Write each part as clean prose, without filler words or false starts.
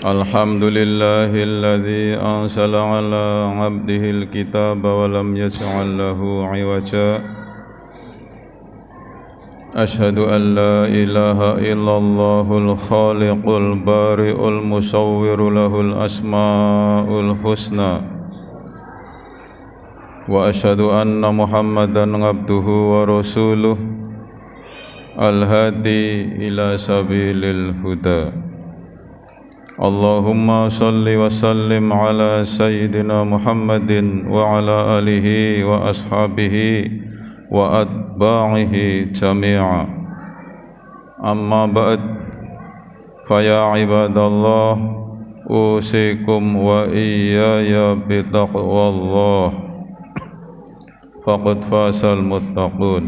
الحمد لله الذي أنزل على عبده الكتاب ولم يجعل له عوجا أشهد أن لا إله إلا الله الخالق البارئ المصور له الأسماء الحسنى وأشهد أن محمدا عبده ورسوله الهادي إلى سبيل الهدى اللهم صل وسلم على سيدنا محمد وعلى آله وأصحابه وأتباعه جميعا أما بعد فيا عباد الله أوصيكم وإياي بتقوى الله فقد فاز المتقون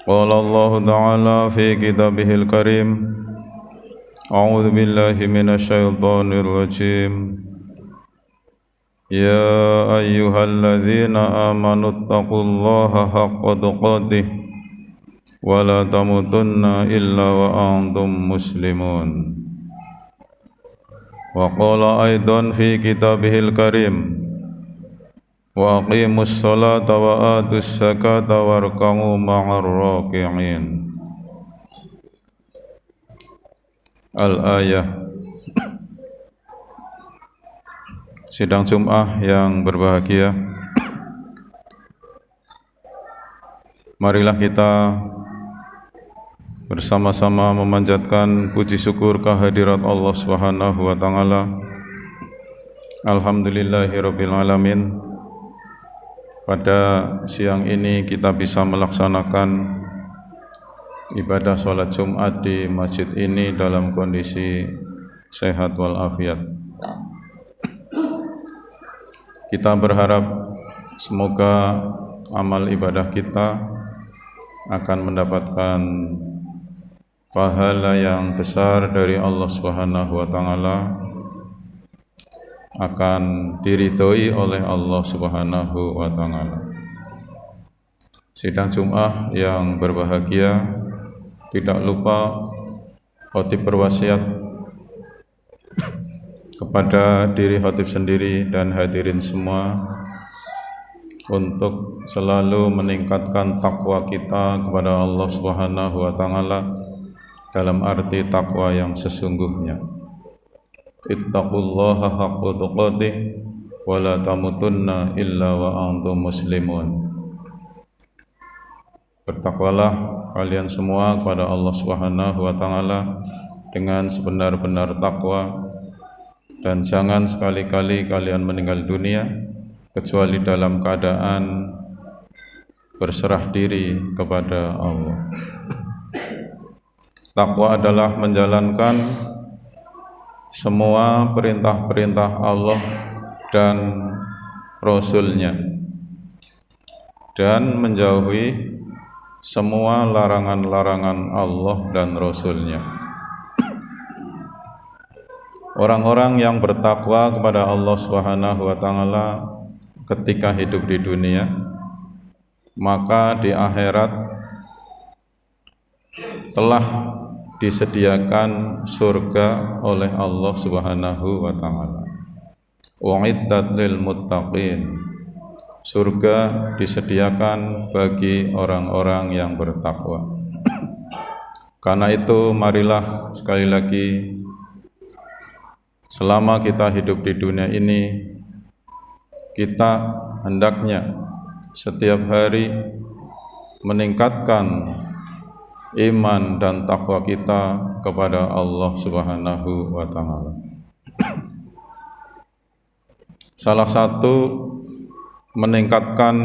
قال الله تعالى في كتابه الكريم أعوذ بالله من الشيطان الرجيم يا أيها الذين آمنوا اتقوا الله حق تقاته ولا تموتن إلا وأنتم مسلمون وقال أيضا في كتابه الكريم وأقيموا الصلاة وآتوا الزكاة واركعوا مع الراكعين Al-Ayah. Sidang Jum'ah yang berbahagia, marilah kita bersama-sama memanjatkan puji syukur kehadirat Allah Subhanahu wa Ta'ala. Alhamdulillahirabbil alamin. Pada siang ini kita bisa melaksanakan ibadah sholat Jumat di masjid ini dalam kondisi sehat walafiat. Kita berharap semoga amal ibadah kita akan mendapatkan pahala yang besar dari Allah Subhanahu wa Ta'ala, akan diridhoi oleh Allah Subhanahu wa Ta'ala. Sidang Jum'ah yang berbahagia, tidak lupa khotib berwasiat kepada diri khotib sendiri dan hadirin semua untuk selalu meningkatkan takwa kita kepada Allah Subhanahu wa Ta'ala dalam arti takwa yang sesungguhnya. Ittaqullaha haqqa tuqatih wa la tamutunna illa wa antum muslimun. Bertakwalah kalian semua kepada Allah Subhanahu wa Ta'ala dengan sebenar-benar takwa, dan jangan sekali-kali kalian meninggal dunia kecuali dalam keadaan berserah diri kepada Allah. Takwa adalah menjalankan semua perintah-perintah Allah dan Rasul-Nya dan menjauhi semua larangan-larangan Allah dan Rasul-Nya. Orang-orang yang bertakwa kepada Allah Subhanahu wa Ta'ala ketika hidup di dunia, maka di akhirat telah disediakan surga oleh Allah Subhanahu wa Ta'ala. U'iddat lil muttaqin. Surga disediakan bagi orang-orang yang bertakwa. Karena itu marilah sekali lagi, selama kita hidup di dunia ini, kita hendaknya setiap hari meningkatkan iman dan takwa kita kepada Allah Subhanahu wa Ta'ala. Salah satu meningkatkan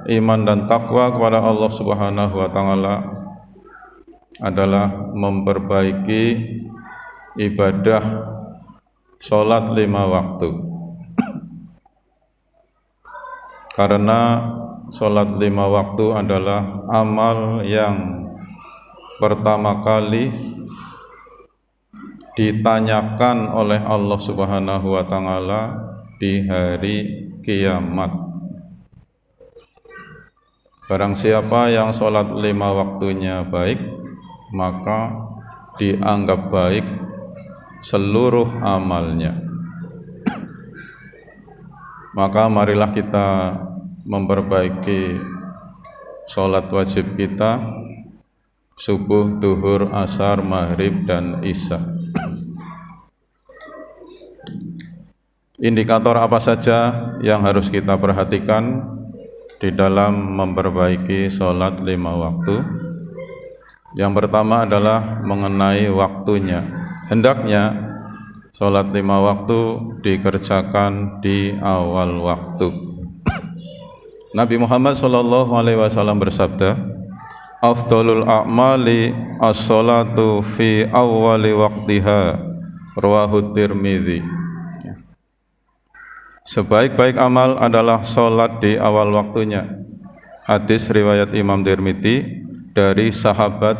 iman dan takwa kepada Allah Subhanahu wa Ta'ala adalah memperbaiki ibadah sholat 5 waktu. Karena sholat 5 waktu adalah amal yang pertama kali ditanyakan oleh Allah Subhanahu wa Ta'ala di hari kiamat. Barang siapa yang sholat 5 waktunya baik, maka dianggap baik seluruh amalnya. Maka marilah kita memperbaiki sholat wajib kita, subuh, duhur, asar, maghrib, dan isya. Indikator apa saja yang harus kita perhatikan di dalam memperbaiki sholat 5 waktu? Yang pertama adalah mengenai waktunya. Hendaknya sholat 5 waktu dikerjakan di awal waktu. Nabi Muhammad SAW bersabda, "Afdalul a'mali as-sholatu fi awwali waqtiha," rawahu Tirmidzi. Sebaik-baik amal adalah sholat di awal waktunya. Hadis riwayat Imam Tirmidzi dari sahabat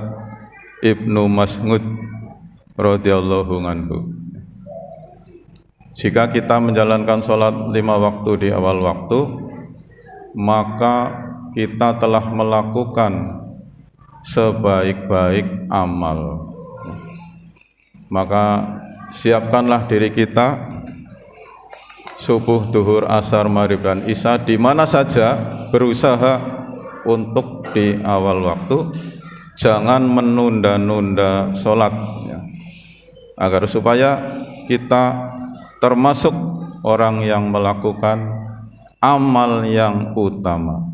Ibnu Mas'ud radhiyallahu anhu. Jika kita menjalankan sholat 5 waktu di awal waktu, maka kita telah melakukan sebaik-baik amal. Maka siapkanlah diri kita subuh, duhur, asar, maghrib, dan isya di mana saja, berusaha untuk di awal waktu, jangan menunda-nunda sholat ya, agar supaya kita termasuk orang yang melakukan amal yang utama.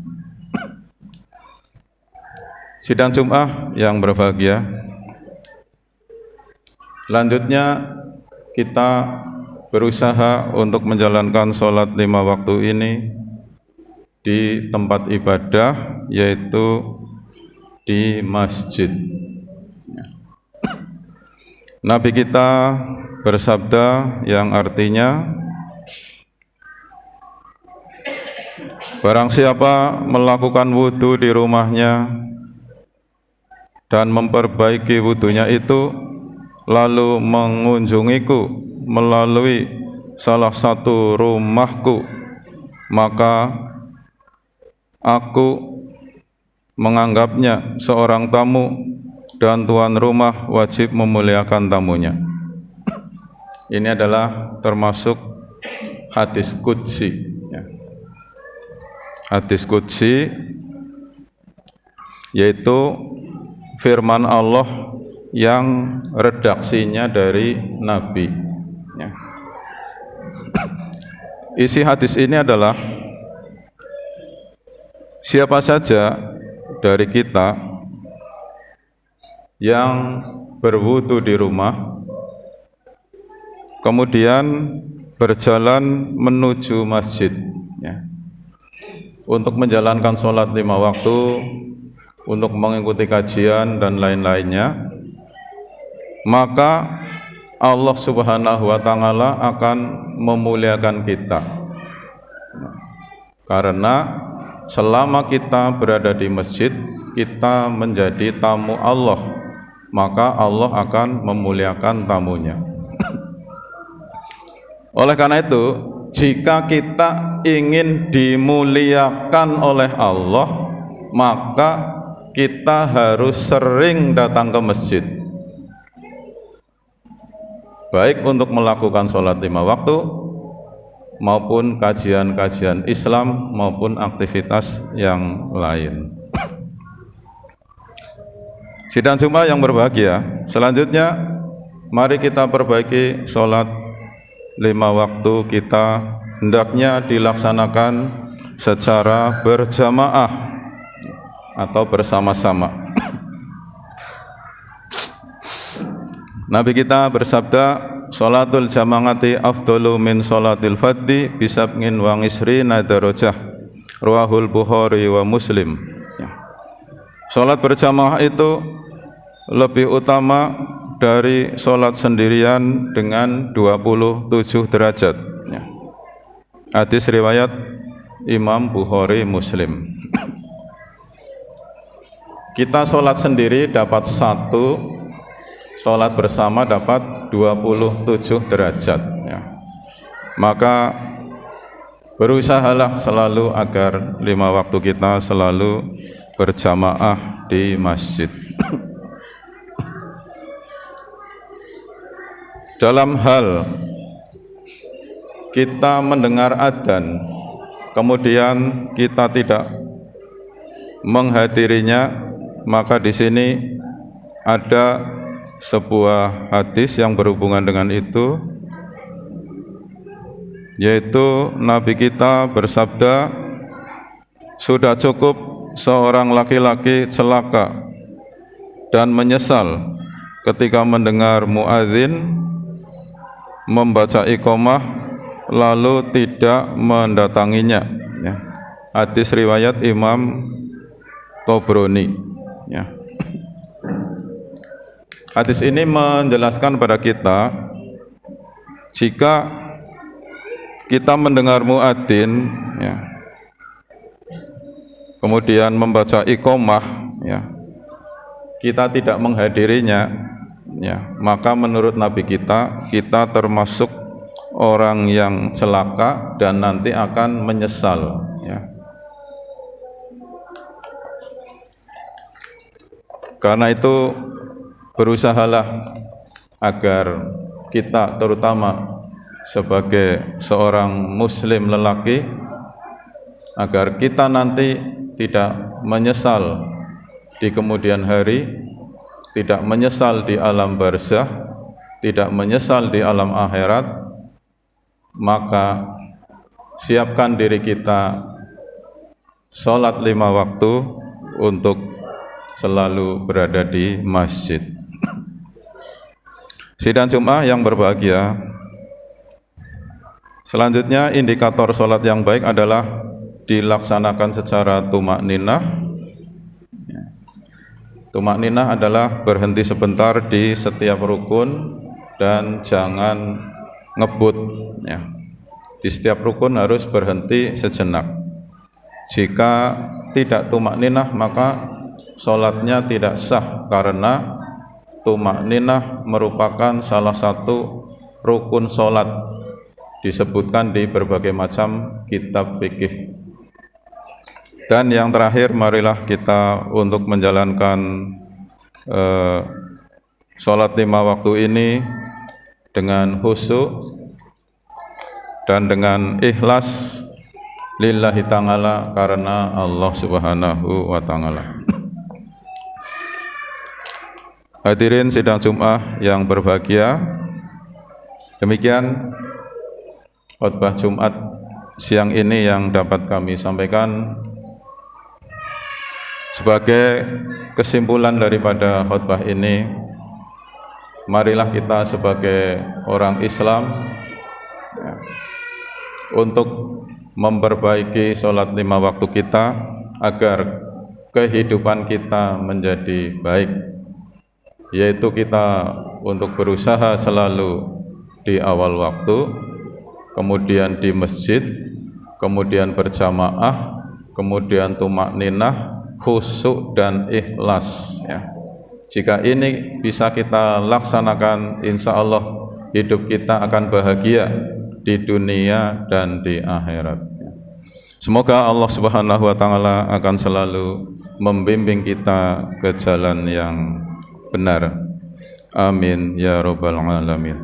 Sidang Jum'ah yang berbahagia, selanjutnya kita berusaha untuk menjalankan sholat 5 waktu ini di tempat ibadah, yaitu di masjid. Nabi kita bersabda yang artinya, barang siapa melakukan wudhu di rumahnya dan memperbaiki wudhunya itu, lalu mengunjungiku melalui salah satu rumahku, maka aku menganggapnya seorang tamu, dan tuan rumah wajib memuliakan tamunya. Ini adalah termasuk hadis qudsi ya. Hadis qudsi yaitu firman Allah yang redaksinya dari Nabi ya. Isi hadis ini adalah, siapa saja dari kita yang berwudu di rumah kemudian berjalan menuju masjid ya, untuk menjalankan sholat 5 waktu, untuk mengikuti kajian dan lain-lainnya, maka Allah Subhanahu wa Ta'ala akan memuliakan kita. Karena selama kita berada di masjid, kita menjadi tamu Allah, maka Allah akan memuliakan tamunya. Oleh karena itu, jika kita ingin dimuliakan oleh Allah, maka kita harus sering datang ke masjid, baik untuk melakukan sholat 5 waktu maupun kajian-kajian Islam maupun aktivitas yang lain. Sidang Jumat yang berbahagia, selanjutnya mari kita perbaiki sholat 5 waktu kita, hendaknya dilaksanakan secara berjamaah atau bersama-sama. Nabi kita bersabda, sholatul jamaati afdalu min sholatil fadhi bisab'in wa ngisrina darajah, rawahul Bukhari wa Muslim. Sholat berjamaah itu lebih utama dari sholat sendirian dengan 27 derajat. Hadis riwayat Imam Bukhari Muslim. Kita sholat sendiri dapat 1, sholat bersama dapat 27 derajat ya. Maka berusahalah selalu agar 5 waktu kita selalu berjamaah di masjid. dalam hal kita mendengar adzan kemudian kita tidak menghadirinya, maka di sini ada sebuah hadis yang berhubungan dengan itu, yaitu Nabi kita bersabda, sudah cukup seorang laki-laki celaka dan menyesal ketika mendengar muadzin membaca iqamah lalu tidak mendatanginya, ya. Hadis riwayat Imam Tobroni, ya. Hadis ini menjelaskan pada kita, jika kita mendengar muadzin, ya, kemudian membaca iqamah, ya, kita tidak menghadirinya, ya, maka menurut Nabi kita termasuk orang yang celaka dan nanti akan menyesal, ya. Karena itu berusahalah agar kita, terutama sebagai seorang muslim lelaki, agar kita nanti tidak menyesal di kemudian hari, tidak menyesal di alam barzah, tidak menyesal di alam akhirat. Maka siapkan diri kita sholat 5 waktu untuk selalu berada di masjid. Sidang Jum'ah yang berbahagia, selanjutnya indikator sholat yang baik adalah dilaksanakan secara tumak-ninah. Tumak-ninah adalah berhenti sebentar di setiap rukun dan jangan ngebut, ya. Di setiap rukun harus berhenti sejenak. Jika tidak tumak-ninah maka sholatnya tidak sah, karena tumak-ninah merupakan salah satu rukun sholat, disebutkan di berbagai macam kitab fikih. Dan yang terakhir, marilah kita untuk menjalankan sholat 5 waktu ini dengan khusyuk dan dengan ikhlas lillahi ta'ala, karena Allah subhanahu wa ta'ala. Hadirin sidang Jum'ah yang berbahagia, demikian khutbah Jumat siang ini yang dapat kami sampaikan. Sebagai kesimpulan daripada khutbah ini, marilah kita sebagai orang Islam, ya, untuk memperbaiki sholat 5 waktu kita agar kehidupan kita menjadi baik, yaitu kita untuk berusaha selalu di awal waktu, kemudian di masjid, kemudian berjamaah, kemudian tumak-ninah, khusyuk dan ikhlas, ya. Jika ini bisa kita laksanakan, insya Allah hidup kita akan bahagia di dunia dan di akhirat. Semoga Allah subhanahu wa ta'ala akan selalu membimbing kita ke jalan yang benar. Amin ya rabbal alamin.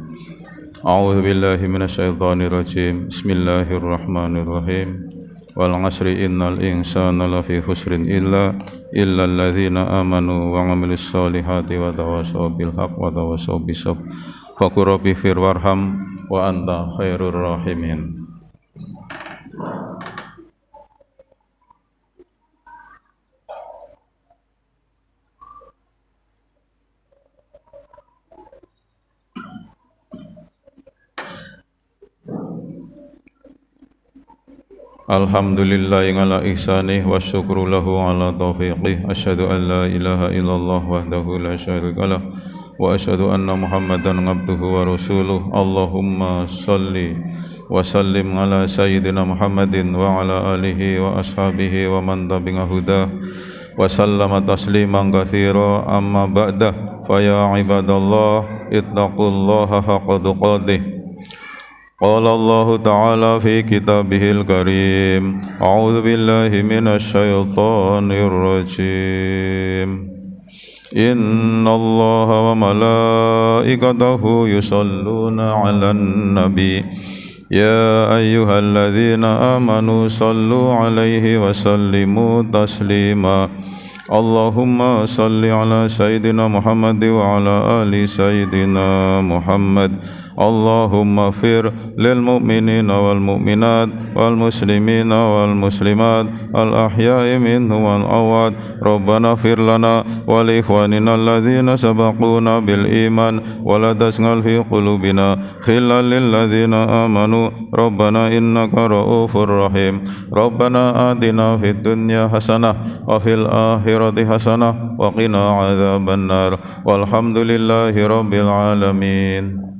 A'udzu billahi minasyaitonir rajim. Bismillahirrahmanirrahim. Wal 'asri innal insana lafi khusrin illa alladzina amanu wa 'amilus solihati wa tawassaw bil haqq wa tawassaw bis sabr. Faqur rabbi fir warham wa anta khairur rahimin. Alhamdulillahi ala ihsanih wa syukru lahu ala taufiqih. Asyhadu an la ilaha illallah wahdahu la syarika lah wa asyhadu anna Muhammadan abduhu wa rasuluh. Allahumma salli wa sallim ala sayyidina Muhammadin wa ala alihi wa ashabihi wa man tabi'a hudah wa sallama tasliman katsira. Amma ba'da, fa ya ibadallah ittaqullaha haqqa tuqatih. Qala Allah Ta'ala fi kitabihil karim. A'udzu billahi minasy syaithanir rajim. إن الله وملائكته يصلون على النبي يا أيها الذين آمنوا صلوا عليه وسلموا تسليما اللهم صل على سيدنا محمد وعلى آل سيدنا محمد اللهم اغفر للمؤمنين والمؤمنات والمسلمين والمسلمات الأحياء منهم والأموات ربنا اغفر لنا ولإخواننا الذين سبقونا بالإيمان ولا تجعل في قلوبنا غلا للذين آمنوا ربنا إنك رؤوف رحيم ربنا آتنا في الدنيا حسنة وفي الآخرة حسنة وقنا عذاب النار والحمد لله رب العالمين.